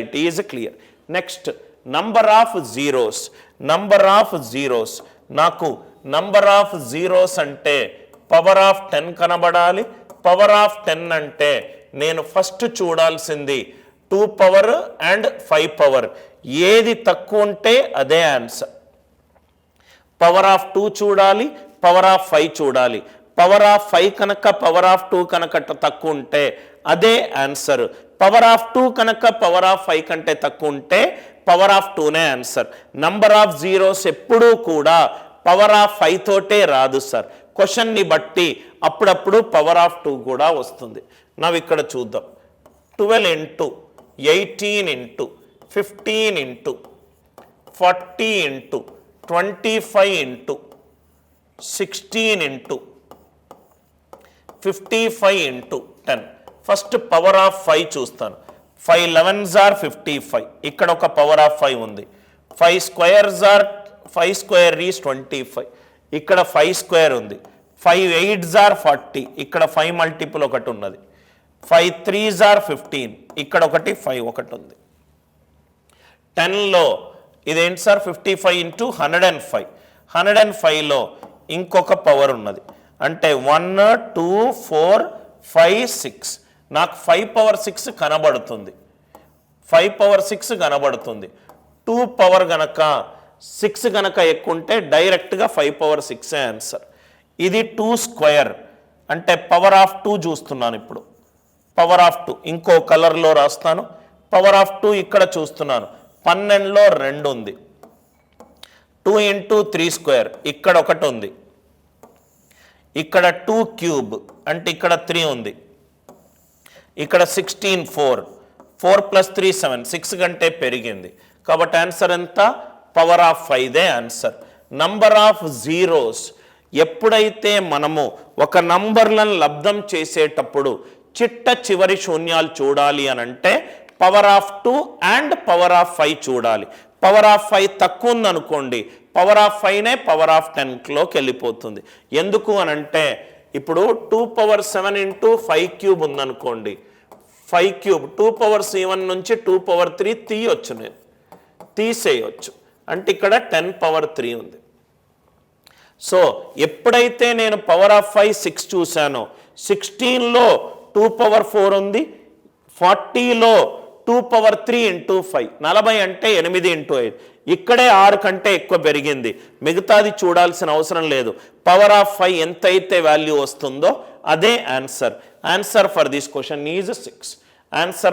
it is clear. Next, number of zeros. Number of zeros. నాకు number of zeros అంటే power of 10 కనబడాలి. power of 10 అంటే నేను first చూడాల్సింది 2 power and 5 power. ఏది తక్కువ ఉంటే అదే ఆన్సర్. పవర్ ఆఫ్ 2 చూడాలి, పవర్ ఆఫ్ 5 చూడాలి. పవర్ ఆఫ్ 5 కనుక పవర్ ఆఫ్ 2 కనుక తక్కువ ఉంటే అదే ఆన్సర్. పవర్ ఆఫ్ 2 కనుక పవర్ ఆఫ్ 5 కంటే తక్కువ ఉంటే పవర్ ఆఫ్ 2నే ఆన్సర్. నంబర్ ఆఫ్ జీరోస్ ఎప్పుడూ కూడా పవర్ ఆఫ్ 5 తోటే రాదు సార్. క్వశ్చన్ని బట్టి అప్పుడప్పుడు పవర్ ఆఫ్ 2 కూడా వస్తుంది. నవ్వు ఇక్కడ చూద్దాం. 12 into 18 into 15 into 40 into 25 into 16 into 55 into 10. First power of 5 చూస్తాను. 5 11s are 55. ఇక్కడ ఒక పవర్ ఆఫ్ 5 ఉంది. 5 squares are 5 square is 25. ఇక్కడ 5 square ఉంది. 5 8s are 40. ఇక్కడ 5 మల్టిపుల్ ఒకటి ఉన్నది. 5 3s are 15. ఇక్కడ ఒకటి 5 ఒకటి ఉంది. 10లో ఇదేంటి సార్ 55 ఇంటూ 105. 105లో ఇంకొక పవర్ ఉన్నది. అంటే 1 2 4 5 6. నాకు 5 పవర్ 6 కనబడుతుంది. 5 పవర్ 6 కనబడుతుంది. 2 పవర్ గనక 6 గనక ఎక్కువ ఉంటే డైరెక్ట్గా 5 పవర్ 6 ఆన్సర్. ఇది 2 స్క్వేర్ అంటే పవర్ ఆఫ్ 2 చూస్తున్నాను. ఇప్పుడు పవర్ ఆఫ్ 2 ఇంకో కలర్లో రాస్తాను. పవర్ ఆఫ్ 2 ఇక్కడ చూస్తున్నాను. 12లో 2 ఉంది. 2 ఇంటూ 3 స్క్వేర్ ఇక్కడ ఒకటి ఉంది. ఇక్కడ 2 క్యూబ్ అంటే ఇక్కడ 3 ఉంది. ఇక్కడ 16 4 4 + 3 7 6 కంటే పెరిగింది. కాబట్టి ఆన్సర్ ఎంత? పవర్ ఆఫ్ 5దే ఆన్సర్. నంబర్ ఆఫ్ జీరోస్ ఎప్పుడైతే మనము ఒక నంబర్లను లబ్ధం చేసేటప్పుడు చిట్ట చివరి శూన్యాలు చూడాలి అని అంటే power of 2 and power of 5 చూడాలి. పవర్ ఆఫ్ 5 తక్కువ ఉందనుకోండి, పవర్ ఆఫ్ 5నే పవర్ ఆఫ్ 10లోకి వెళ్ళిపోతుంది. ఎందుకు అనంటే ఇప్పుడు 2 పవర్ 7 ఇంటూ 5 క్యూబ్ ఉందనుకోండి, 5 క్యూబ్ 2 పవర్ 7 నుంచి 2 పవర్ 3 తీయొచ్చు, నేను తీసేయచ్చు. అంటే ఇక్కడ 10 పవర్ 3 ఉంది. సో ఎప్పుడైతే నేను పవర్ ఆఫ్ 5 6 చూశానో 16లో 2 పవర్ 4 ఉంది, 40లో 2 పవర్ 3 ఇంటూ 5 40 అంటే 8 ఇంటూ 5 ఇక్కడే 6 కంటే ఎక్కువ పెరిగింది. మిగతాది చూడాల్సిన అవసరం లేదు. పవర్ ఆఫ్ 5 ఎంతైతే వాల్యూ వస్తుందో అదే answer. Answer for this question is 6. Answer